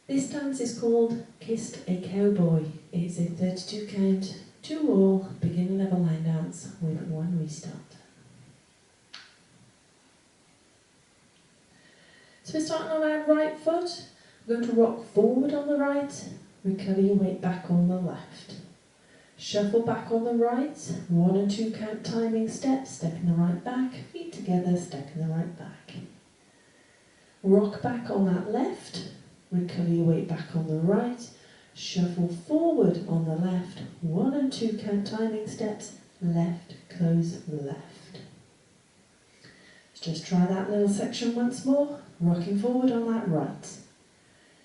This dance is called Kissed a Cowboy. It's a 32 count, 2 all, beginner level line dance with 1 restart. So we're starting on our right foot. We're going to rock forward on the right, recover your weight back on the left. Shuffle back on the right, 1 and 2 count timing steps, stepping the right back, feet together, stepping the right back. Rock back on that left, recover your weight back on the right, shuffle forward on the left, 1 and 2 count timing steps, left, close, left. Let's just try that little section once more, rocking forward on that right.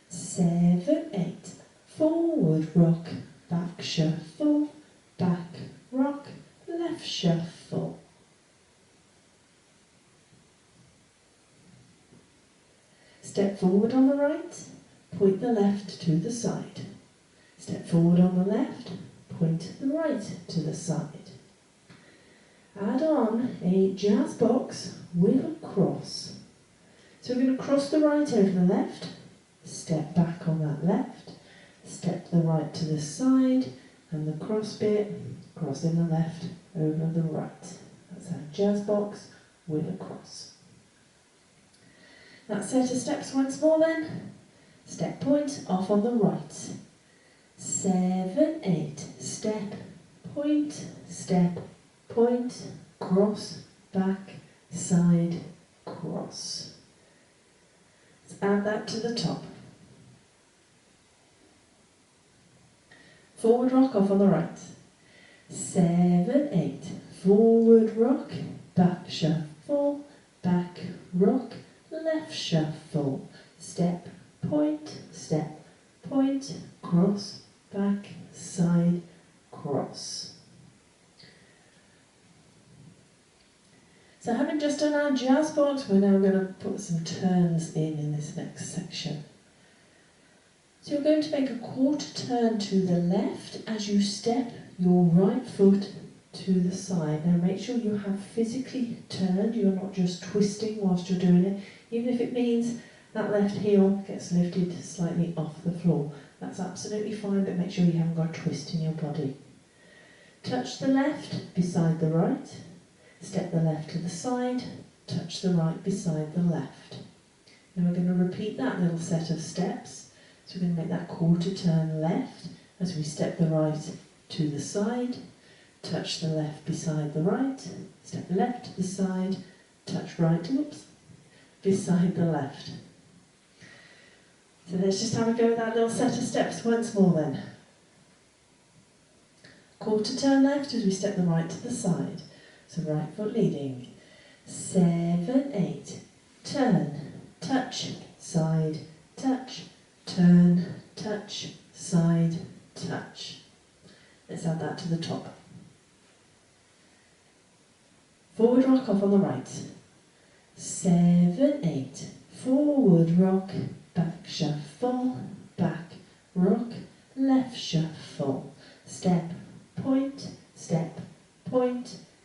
7, 8, forward rock, back shuffle, back rock, left shuffle. Step forward on the right, point the left to the side. Step forward on the left, point the right to the side. Add on a jazz box with a cross. So we're going to cross the right over the left, step back on that left, step the right to the side, and the cross bit, crossing the left over the right. That's our jazz box with a cross. That set of steps once more then. Step point off on the right. 7, 8, step, point, cross, back, side, cross. Let's add that to the top. Forward rock off on the right. 7, 8, forward rock, back shuffle, back rock, left shuffle, step, point, cross, back, side, cross. So having just done our jazz box, we're now going to put some turns in this next section. So you're going to make a quarter turn to the left as you step your right foot to the side. Now make sure you have physically turned, you're not just twisting whilst you're doing it, even if it means that left heel gets lifted slightly off the floor. That's absolutely fine, but make sure you haven't got a twist in your body. Touch the left beside the right, step the left to the side, touch the right beside the left. Now we're going to repeat that little set of steps. So we're going to make that quarter turn left as we step the right to the side, touch the left beside the right, step left to the side, touch right, beside the left. So let's just have a go with that little set of steps once more then. Quarter turn left as we step the right to the side. So right foot leading. 7, 8, turn, touch, side, touch, turn, touch, side, touch. Let's add that to the top. Forward rock off on the right. 7, 8, forward rock, back shuffle, back rock, left shuffle, step, point,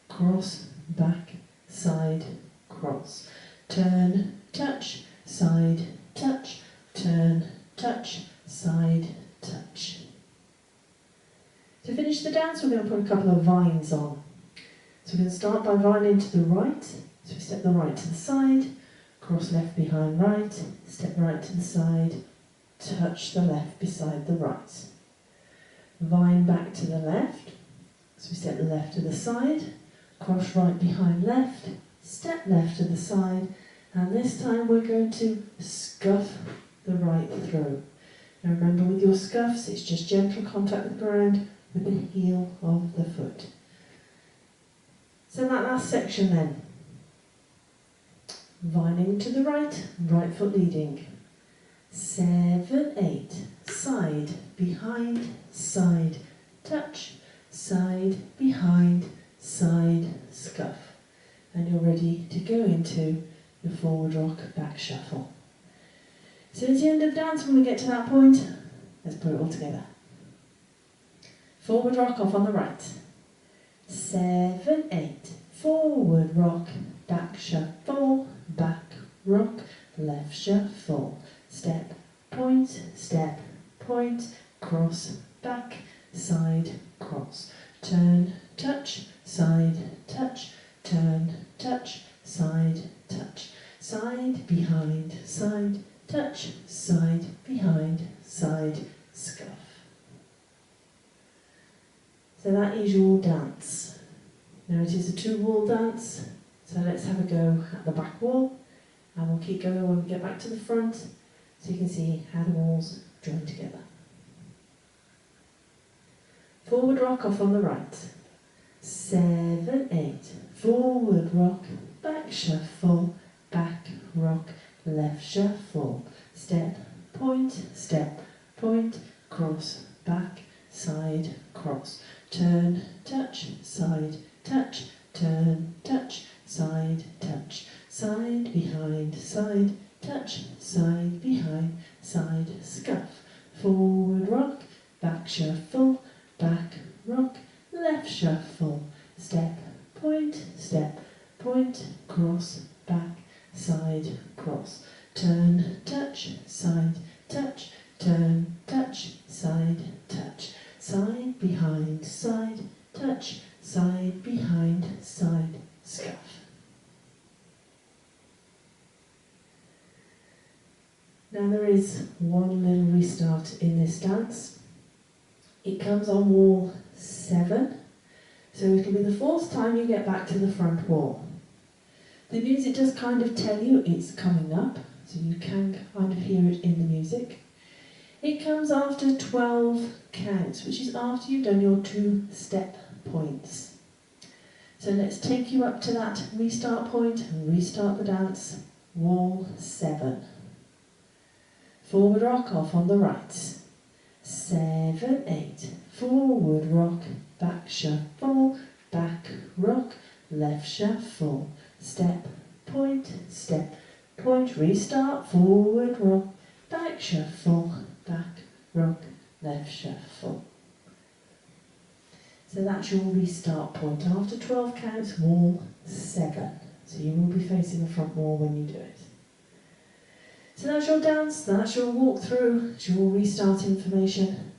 cross, back, side, cross, turn, touch, side, touch, turn, touch, side, touch. To finish the dance, we're going to put a couple of vines on. So we're going to start by vining to the right. So we step the right to the side, cross left behind right, step right to the side, touch the left beside the right. Vine back to the left. So we step the left to the side, cross right behind left, step left to the side, and this time we're going to scuff the right through. Now remember, with your scuffs, it's just gentle contact with the ground with the heel of the foot. So that last section then. Vining to the right, right foot leading. 7, 8, side, behind, side, touch, side, behind, side, scuff. And you're ready to go into your forward rock, back shuffle. So at the end of the dance, when we get to that point, let's put it all together. Forward rock off on the right. 7, 8, forward rock, back shuffle, back rock, left shuffle, step, point, step, point, cross, back, side, cross, turn, touch, side, touch, turn, touch, side, touch, side, behind, side, touch, side, behind, side, scuff. So that is your dance. Now it is a 2-wall dance, so let's have a go at the back wall, and we'll keep going when we get back to the front, so you can see how the walls join together. Forward rock off on the right. 7, 8. Forward rock, back shuffle, back rock, left shuffle. Step, point, cross, back, side, cross. Turn, touch, side, touch, turn, touch, side, touch. Side, behind, side, touch, side, behind, side, scuff. Forward rock, back shuffle, back rock, left shuffle. Step, point, cross, back, side, cross. Turn, touch, side, touch, turn, touch, side, touch. Side, behind, side, touch, side, behind, side, scuff. Now there is one little restart in this dance. It comes on wall 7, so it'll be the 4th time you get back to the front wall. The music does kind of tell you it's coming up, so you can kind of hear it in the music. It comes after 12 counts, which is after you've done your 2 step points. So let's take you up to that restart point and restart the dance. Wall 7. Forward rock off on the right. 7, 8. Forward rock, back shuffle, back rock, left shuffle. Step, point, restart, forward rock, back shuffle, back rock, left shuffle. So that's your restart point. After 12 counts, wall 7. So you will be facing the front wall when you do it. So that's your dance, that's your walkthrough, it's your restart information.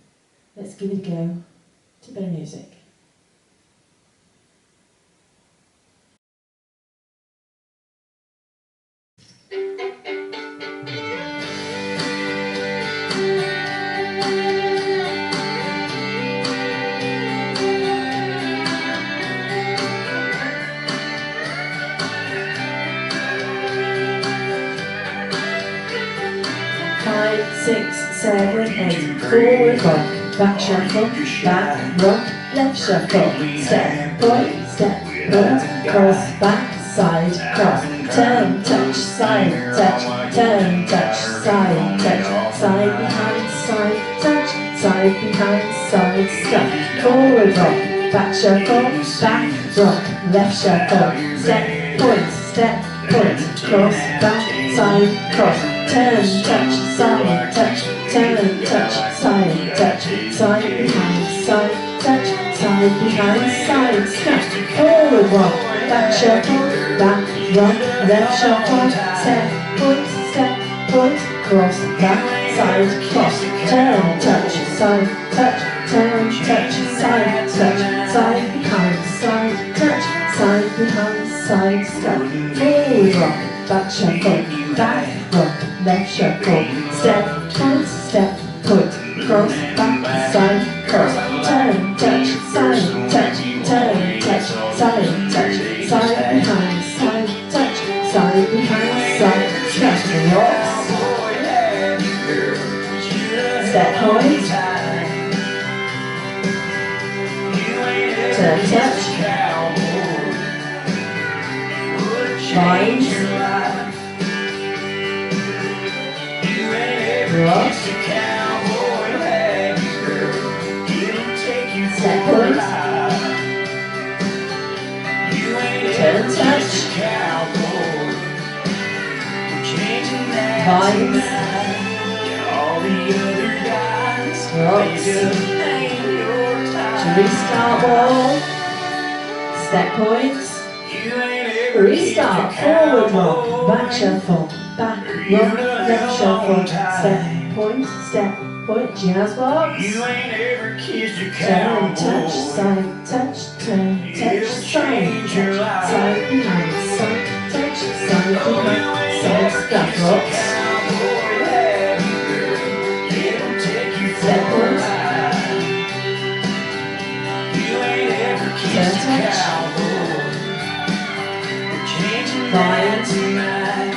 Let's give it a go to a bit of music. Six, 7, 8, forward rock, back shuffle, back rock, left shuffle, step, point, cross, back, side, cross, turn, touch, side, touch, turn, touch, side, touch, side, behind, side, touch, side, behind, side, scuff, forward rock, back shuffle, back rock, left shuffle, step, point, cross, back, side, cross, turn, touch, side, touch, turn, touch, side, touch, side, behind, side, touch, side, behind, side, scuff, forward rock, back shuffle, back rock, left shuffle, step, point, cross, back, side, cross, turn, touch, side, touch, turn, touch, side, touch, side, behind, side, touch, side, behind, side, scuff, forward rock, back shuffle, back rock, left shuffle, step, point, cross, back, side, cross, turn, touch, side, touch, turn, touch, side, touch, side, behind, side, touch, side, behind, side, scuff, rocks, step, point, turn, touch, vines, rock, step, point, turn, touch, vines, rocks, restart wall, step, points, restart, forward rock, back shuffle, back rock, left shuffle, step, point, step, point, jazz box. You ain't ever kissed a Turn, cowboy. touch, side, touch, turn, touch, It'll side, change your touch, life. side, behind, side, touch, side, Oh, you behind, ain't side, ever step kissed a box. cowboy, have you, girl? It'll take you for Step a point. ride. You ain't ever kissed Turn, a touch. cowboy. We're changing Vane. that tonight.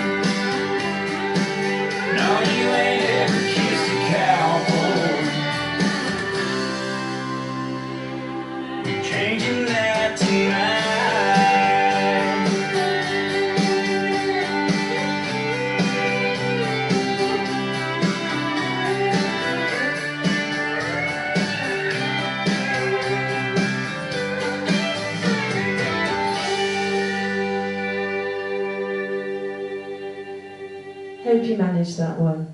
No, you ain't ever kissed a cowboy. We're changing that tonight. Hope you managed that one.